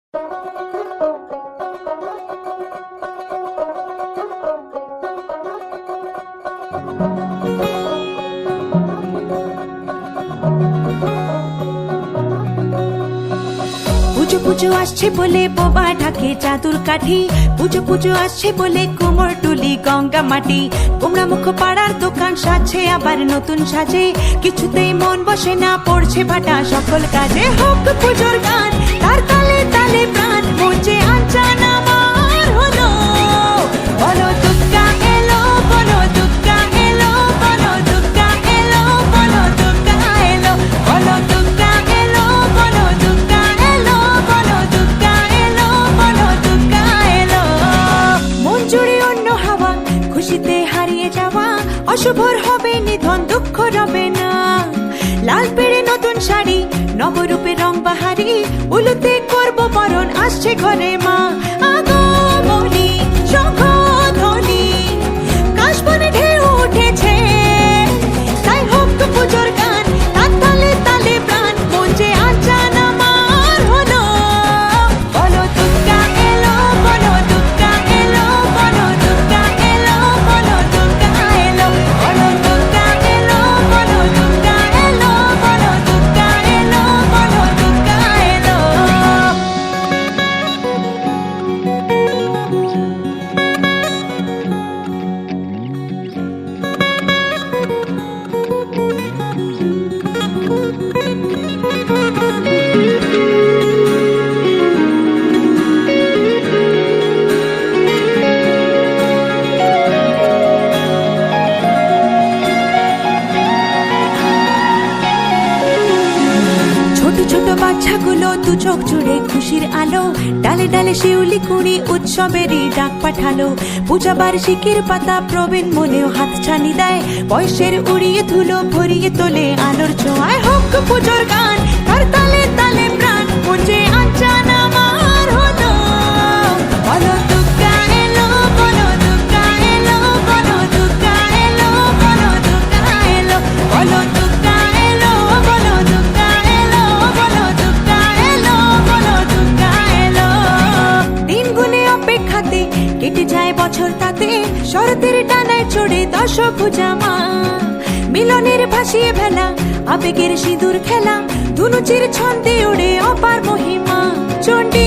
পুজো পুজো আসছে বলে বোবা ঢাকে চাদুর কাঠি, পুজো পুজো আসছে বলে কোমর টুলি গঙ্গা মাটি। কুমড়া মুখ পাড়ার দোকান সাজছে আবার নতুন সাজে, কিছুতেই মন বসে না, পড়ছে ভাটা সকল কাজে। হোক পুজোর গান তার তালে তালে প্রাণ, মঞ্চে আনচান আমার হলো। বলো দুর্গা এলো, বলো দুর্গা এলো, বলো দুর্গা এলো, বলো দুর্গা এলো, বলো দুর্গা এলো, বলো দুর্গা এলো, বলো দুর্গা এলো, বলো দুর্গা এলো। মন জুড়ে অন্য হাওয়া, খুশিতে হারিয়ে যাওয়া, অশুভর হবে নিধন, দুঃখ রবে না। লাল পেড়ে নতুন শাড়ি, নবরূপে রং বাহারি, উলুতে করবো বরণ, আসছে ঘরে মা। আগমনী শঙ্খধ্বনি, কাশবনে ঢেউ উঠেছে, তাই হোক পুজোর গান তার তালে তালে প্রাণ, মঞ্চে আনচান আমার হলো। বলো দুর্গা এলো, বলো দুর্গা এলো, বলো দুর্গা এলো, বলো দুর্গা এলো, বলো দুর্গা এলো, বলো দুর্গা এলো, বলো দুর্গা এলো, বলো দুর্গা এলো। ছোট ছোট বাচ্চাগুলো দু চোখ জুড়ে খুশির আলো, ডালে ডালে শিউলি কুড়ি উৎসবেরই ডাক পাঠালো। পূজা বার্ষিকীর পাতা প্রবীণ মনেও হাত ছানি দেয়, বয়সের উড়িয়ে ধুলো ভরিয়ে তোলে আলোর ছোঁয়ায়। হোক পুজোর গান তার তালে তালে প্রাণ, মঞ্চে আনচান আমার হলো। বলো দুর্গা এলো, বলো দুর্গা এলো, বলো দুর্গা এলো, বলো দুর্গা এলো, বলো দুর্গা এলো, বলো দুর্গা এলো, বলো দুর্গা এলো, বলো দুর্গা এলো। দিন গুনে অপেক্ষাতে কেটে যায় বছর, তাতে শরতের ডানায় চড়ে দশভুজা মা। মিলনের ভাসিয়ে ভেলা, আবেগের সিঁদুর খেলা, ধুনুচির ছন্দে ওড়ে অপার মহিমা। চণ্ডী